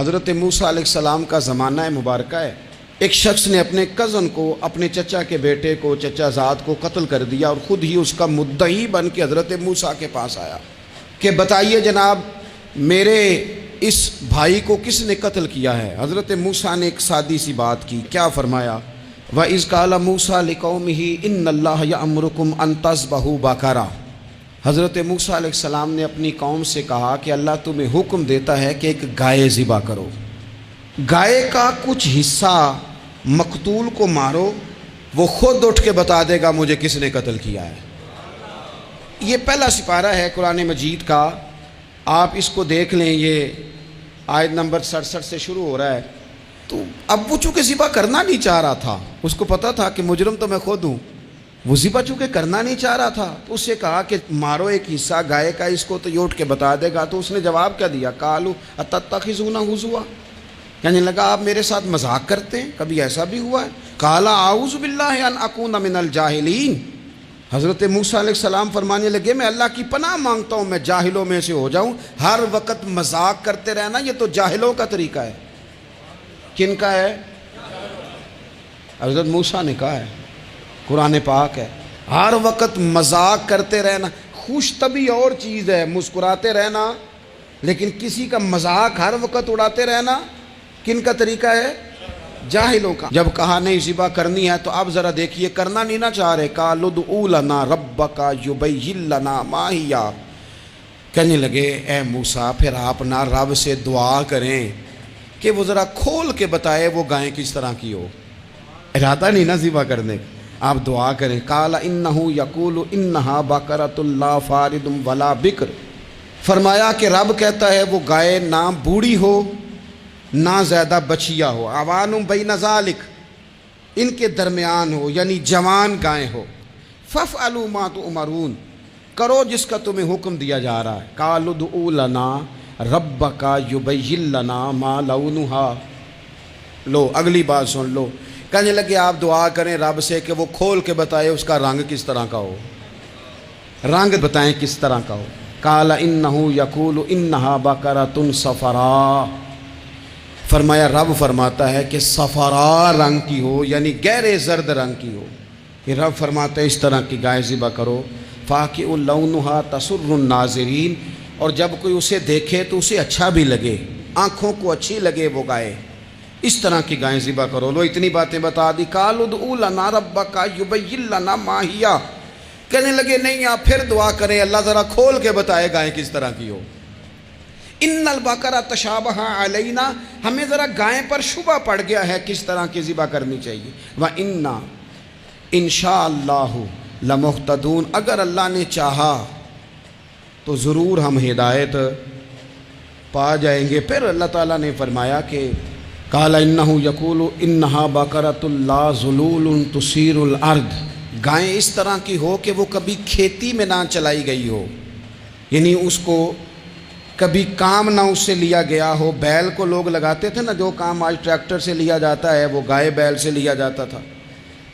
حضرت موسیٰ علیہ السلام کا زمانہ مبارکہ ہے. ایک شخص نے اپنے کزن کو، اپنے چچا کے بیٹے کو، چچا زاد کو قتل کر دیا اور خود ہی اس کا مدعی بن کے حضرت موسیٰ کے پاس آیا کہ بتائیے جناب میرے اس بھائی کو کس نے قتل کیا ہے. حضرت موسیٰ نے ایک سادی سی بات کی. کیا فرمایا؟ وَإِذْ قَالَ مُوسَىٰ لِقَوْمِهِ إِنَّ اللَّهَ يَأْمُرُكُمْ أَن تَذْبَحُوا بَقَرَةً. حضرت موسیٰ علیہ السلام نے اپنی قوم سے کہا کہ اللہ تمہیں حکم دیتا ہے کہ ایک گائے ذبح کرو. گائے کا کچھ حصہ مقتول کو مارو، وہ خود اٹھ کے بتا دے گا مجھے کس نے قتل کیا ہے. یہ پہلا سپارہ ہے قرآن مجید کا، آپ اس کو دیکھ لیں. یہ آیت نمبر 67 سے شروع ہو رہا ہے. تو اب وہ چونکہ ذبح کرنا نہیں چاہ رہا تھا، اس کو پتا تھا کہ مجرم تو میں خود ہوں، وہ ذبح چونکہ کرنا نہیں چاہ رہا تھا تو اس سے کہا کہ مارو ایک حصہ گائے کا، اس کو تو یہ اٹھ کے بتا دے گا. تو اس نے جواب کیا دیا؟ قالوا اتتخذون ہزوا، یعنی لگا آپ میرے ساتھ مذاق کرتے ہیں، کبھی ایسا بھی ہوا ہے؟ قال اعوذ باللہ ان اکون من الجاہلین. حضرت موسیٰ علیہ السلام فرمانے لگے میں اللہ کی پناہ مانگتا ہوں میں جاہلوں میں سے ہو جاؤں. ہر وقت مذاق کرتے رہنا یہ تو جاہلوں کا طریقہ ہے. کن کا ہے؟ حضرت موسیٰ نے کہا ہے، قرآن پاک ہے. ہر وقت مذاق کرتے رہنا، خوش طبعی اور چیز ہے، مسکراتے رہنا، لیکن کسی کا مذاق ہر وقت اڑاتے رہنا کن کا طریقہ ہے؟ جاہلوں کا. جب کہا نہیں ذبح کرنی ہے تو اب ذرا دیکھیے کرنا نہیں نہ چاہ رہے. قالوا ادع لنا ربک یبین لنا ما ہی، کہنے لگے اے موسیٰ پھر آپ نہ رب سے دعا کریں کہ وہ ذرا کھول کے بتائے وہ گائیں کس طرح کی ہو. ارادہ نہیں نہ ذبح کرنے کا، آپ دعا کریں. قال انہ یقول انہا بقرۃ لا فارض ولا بکر. فرمایا کہ رب کہتا ہے وہ گائے نہ بوڑھی ہو نہ زیادہ بچیا ہو، عوان بین ذالک، ان کے درمیان ہو، یعنی جوان گائے ہو. فافعلوا ما تؤمرون، کرو جس کا تمہیں حکم دیا جا رہا ہے. قالوا ادع لنا ربک یبین لنا ما لونھا. لو اگلی بات سن لو. کہنے لگے آپ دعا کریں رب سے کہ وہ کھول کے بتائے اس کا رنگ کس طرح کا ہو، رنگ بتائیں کس طرح کا ہو. قال انہ یقول انہا بقرۃ صفراء. فرمایا رب فرماتا ہے کہ صفراء رنگ کی ہو، یعنی گہرے زرد رنگ کی ہو. یہ رب فرماتا ہے اس طرح کی گائے ذبح کرو. فاقع لونھا تسر الناظرین، اور جب کوئی اسے دیکھے تو اسے اچھا بھی لگے، آنکھوں کو اچھی لگے وہ گائے. اس طرح کی گائیں ذبح کرو. لو اتنی باتیں بتا دی. قالوا ادع لنا ربک یبین لنا ما ہی، کہنے لگے نہیں آپ پھر دعا کریں اللہ ذرا کھول کے بتائے گائیں کس طرح کی ہو. ان البقرہ تشابہ علینا، ہمیں ذرا گائیں پر شبہ پڑ گیا ہے کس طرح کی ذبح کرنی چاہیے. وَإِنَّا انشاءاللہ لمہتدون، اگر اللہ نے چاہا تو ضرور ہم ہدایت پا جائیں گے. پھر اللہ تعالیٰ نے فرمایا کہ قال انہ یقول انہا بقرۃ لا ذلول تثیر الارض، گائیں اس طرح کی ہو کہ وہ کبھی کھیتی میں نہ چلائی گئی ہو، یعنی اس کو کبھی کام نہ اس سے لیا گیا ہو. بیل کو لوگ لگاتے تھے نا، جو کام آج ٹریکٹر سے لیا جاتا ہے وہ گائے بیل سے لیا جاتا تھا.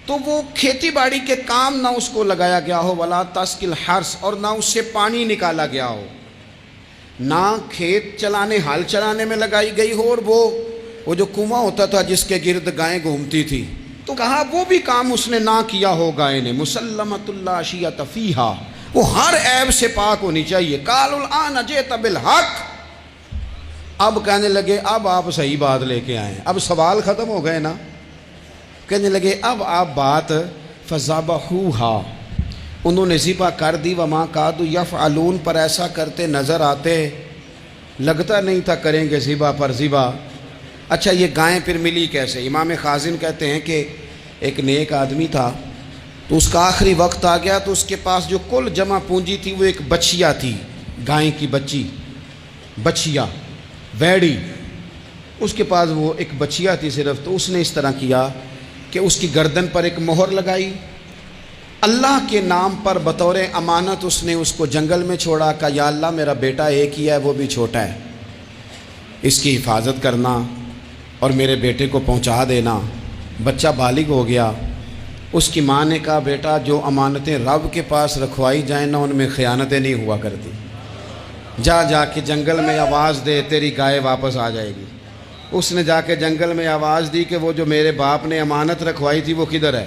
تو وہ کھیتی باڑی کے کام نہ اس کو لگایا گیا ہو. ولا تسقی الحرث، اور نہ اس سے پانی نکالا گیا ہو، نہ کھیت چلانے ہل چلانے میں لگائی گئی ہو. اور وہ جو کنواں ہوتا تھا جس کے گرد گائیں گھومتی تھی، تو کہا وہ بھی کام اس نے نہ کیا ہو گائے نے. مسلمۃ لا شیۃ فیہا، وہ ہر عیب سے پاک ہونی چاہیے. قالوا الآن جئت بالحق، اب کہنے لگے اب آپ صحیح بات لے کے آئے، اب سوال ختم ہو گئے نا. کہنے لگے اب آپ بات فذبحوہا، انہوں نے ذبح کر دی. وما کادوا یفعلون، پر ایسا کرتے نظر آتے، لگتا نہیں تھا کریں گے ذبح پر ذبح. اچھا یہ گائیں پھر ملی کیسے؟ امام خازن کہتے ہیں کہ ایک نیک آدمی تھا، تو اس کا آخری وقت آ گیا تو اس کے پاس جو کل جمع پونجی تھی وہ ایک بچیا تھی، گائیں کی بچی، بچیا ویڑی، اس کے پاس وہ ایک بچیا تھی صرف. تو اس نے اس طرح کیا کہ اس کی گردن پر ایک مہر لگائی، اللہ کے نام پر بطور امانت اس نے اس کو جنگل میں چھوڑا. کہا یا اللہ میرا بیٹا ایک ہی ہے، وہ بھی چھوٹا ہے، اس کی حفاظت کرنا اور میرے بیٹے کو پہنچا دینا. بچہ بالغ ہو گیا. اس کی ماں نے کہا بیٹا جو امانتیں رب کے پاس رکھوائی جائیں نا ان میں خیانتیں نہیں ہوا کرتی، جا کے جنگل میں آواز دے تیری گائے واپس آ جائے گی. اس نے جا کے جنگل میں آواز دی کہ وہ جو میرے باپ نے امانت رکھوائی تھی وہ کدھر ہے؟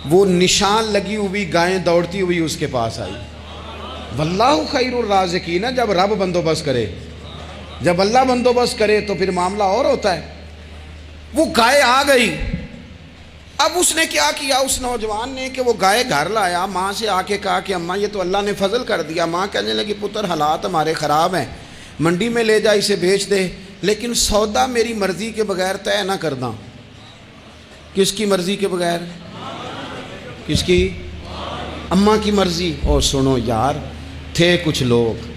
وہ نشان لگی ہوئی گائیں دوڑتی ہوئی اس کے پاس آئی۔ واللہ خیر الرازقین، جب رب بندوبست کرے، جب اللہ بندوبست کرے تو پھر معاملہ اور ہوتا ہے۔ وہ گائے آ گئی۔ اب اس نے کیا کیا اس نوجوان نے کہ وہ گائے گھر لایا، ماں سے آ کے کہا کہ اماں یہ تو اللہ نے فضل کر دیا۔ ماں کہنے لگی پتر حالات ہمارے خراب ہیں، منڈی میں لے جا اسے بیچ دے، لیکن سودا میری مرضی کے بغیر طے نہ کرنا۔ کس کی مرضی کے بغیر؟ کس کی؟ اماں کی مرضی۔ اور سنو یار، تھے کچھ لوگ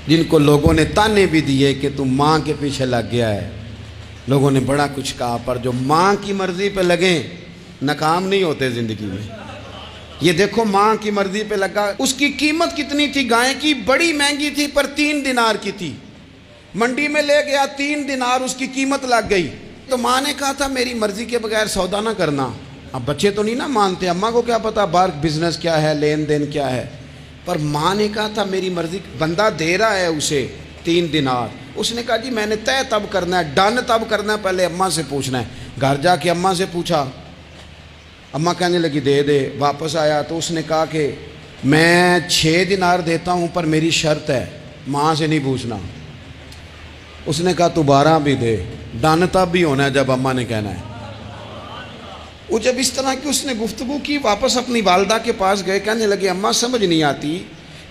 جن کو لوگوں نے تانے بھی دیے کہ تم ماں کے پیچھے لگ گیا ہے، لوگوں نے بڑا کچھ کہا، پر جو ماں کی مرضی پہ لگیں ناکام نہیں ہوتے زندگی میں۔ یہ دیکھو ماں کی مرضی پہ لگا۔ اس کی قیمت کتنی تھی گائے کی؟ بڑی مہنگی تھی، پر 3 دینار کی تھی۔ منڈی میں لے گیا، 3 دینار اس کی قیمت لگ گئی۔ تو ماں نے کہا تھا میری مرضی کے بغیر سودا نہ کرنا۔ اب بچے تو نہیں نہ مانتے، اماں کو کیا پتا باہر بزنس کیا ہے، لین دین کیا ہے، پر ماں نے کہا تھا میری مرضی۔ بندہ دے رہا ہے اسے 3 دینار، اس نے کہا جی میں نے طے تب کرنا ہے، ڈن تب کرنا ہے، پہلے اماں سے پوچھنا ہے۔ گھر جا کے اماں سے پوچھا، اماں کہنے لگی دے دے۔ واپس آیا تو اس نے کہا کہ میں 6 دینار دیتا ہوں پر میری شرط ہے، ماں سے نہیں پوچھنا۔ اس نے کہا تو 12 بھی دے، ڈن تب بھی ہونا ہے جب اماں نے کہنا ہے۔ وہ جب اس طرح کی اس نے گفتگو کی، واپس اپنی والدہ کے پاس گئے، کہنے لگے اماں سمجھ نہیں آتی،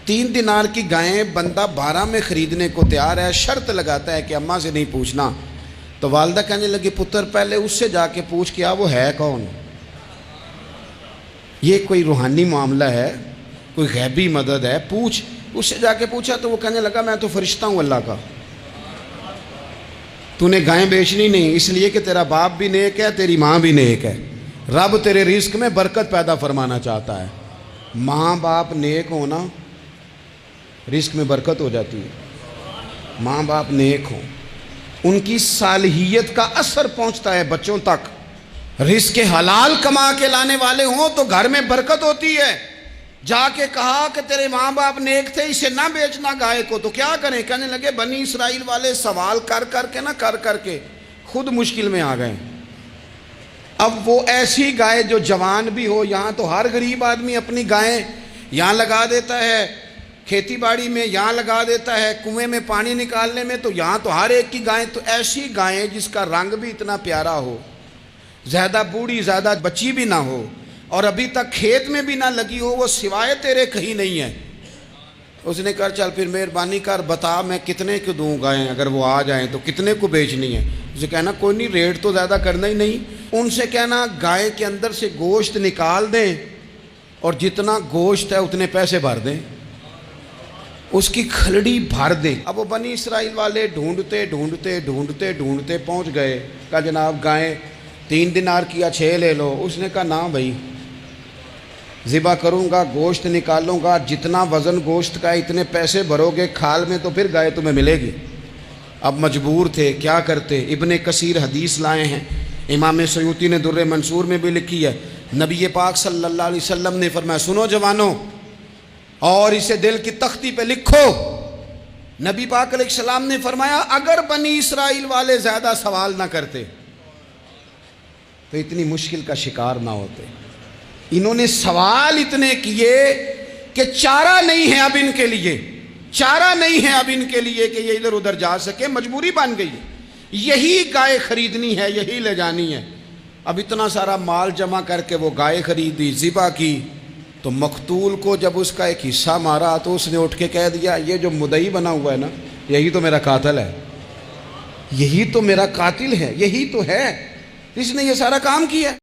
3 دینار کی گائیں بندہ 12 میں خریدنے کو تیار ہے، شرط لگاتا ہے کہ اماں سے نہیں پوچھنا۔ تو والدہ کہنے لگی پتر پہلے اس سے جا کے پوچھ کیا وہ ہے کون؟ یہ کوئی روحانی معاملہ ہے، کوئی غیبی مدد ہے، پوچھ۔ اس سے جا کے پوچھا تو وہ کہنے لگا میں تو فرشتہ ہوں اللہ کا، تو نے گائیں بیچنی نہیں، اس لیے کہ تیرا باپ بھی نیک ہے، تیری ماں بھی نیک ہے، رب تیرے رزق میں برکت پیدا فرمانا چاہتا ہے۔ ماں باپ نیک ہونا رزق میں برکت ہو جاتی ہے۔ ماں باپ نیک ہوں، ان کی صالحیت کا اثر پہنچتا ہے بچوں تک۔ رزق حلال کما کے لانے والے ہوں تو گھر میں برکت ہوتی ہے۔ جا کے کہا کہ تیرے ماں باپ نیک تھے، اسے نہ بیچنا گائے کو، تو کیا کریں؟ کہنے لگے بنی اسرائیل والے سوال کر کر کے خود مشکل میں آ گئے۔ اب وہ ایسی گائے جو جوان بھی ہو، یہاں تو ہر غریب آدمی اپنی گائیں یہاں لگا دیتا ہے، کھیتی باڑی میں یہاں لگا دیتا ہے، کنویں میں پانی نکالنے میں، تو یہاں تو ہر ایک کی گائیں، تو ایسی گائیں جس کا رنگ بھی اتنا پیارا ہو، زیادہ بوڑھی زیادہ بچی بھی نہ ہو، اور ابھی تک کھیت میں بھی نہ لگی ہو، وہ سوائے تیرے کہیں نہیں ہے۔ اس نے کہا چل پھر مہربانی کر بتا میں کتنے کو دوں گائیں، اگر وہ آ جائیں تو کتنے کو بیچنی ہے؟ اسے کہنا کوئی نہیں، ریٹ تو زیادہ کرنا ہی نہیں۔ ان سے کہنا گائے کے اندر سے گوشت نکال دیں اور جتنا گوشت ہے اتنے پیسے بھر دیں، اس کی کھلڑی بھر دیں۔ اب وہ بنی اسرائیل والے ڈھونڈتے پہنچ گئے، کہا جناب گائیں 3 دینار کیا 6 لے لو۔ اس نے کہا نہ بھائی، ذبح کروں گا، گوشت نکالوں گا، جتنا وزن گوشت کا اتنے پیسے بھرو گے کھال میں تو پھر گائے تمہیں ملے گی۔ اب مجبور تھے، کیا کرتے؟ ابن کثیر حدیث لائے ہیں، امام سیوطی نے در منصور میں بھی لکھی ہے، نبی پاک صلی اللہ علیہ وسلم نے فرمایا سنو جوانوں، اور اسے دل کی تختی پہ لکھو، نبی پاک علیہ السلام نے فرمایا اگر بنی اسرائیل والے زیادہ سوال نہ کرتے تو اتنی مشکل کا شکار نہ ہوتے۔ انہوں نے سوال اتنے کیے کہ چارہ نہیں ہے اب ان کے لیے، چارہ نہیں ہے اب ان کے لیے کہ یہ ادھر ادھر جا سکے، مجبوری بن گئی، یہی گائے خریدنی ہے، یہی لے جانی ہے۔ اب اتنا سارا مال جمع کر کے وہ گائے خریدی، ذبح کی، تو مقتول کو جب اس کا ایک حصہ مارا تو اس نے اٹھ کے کہہ دیا یہ جو مدعی بنا ہوا ہے نا، یہی تو میرا قاتل ہے، یہی تو میرا قاتل ہے، یہی تو ہے، اس نے یہ سارا کام کیا۔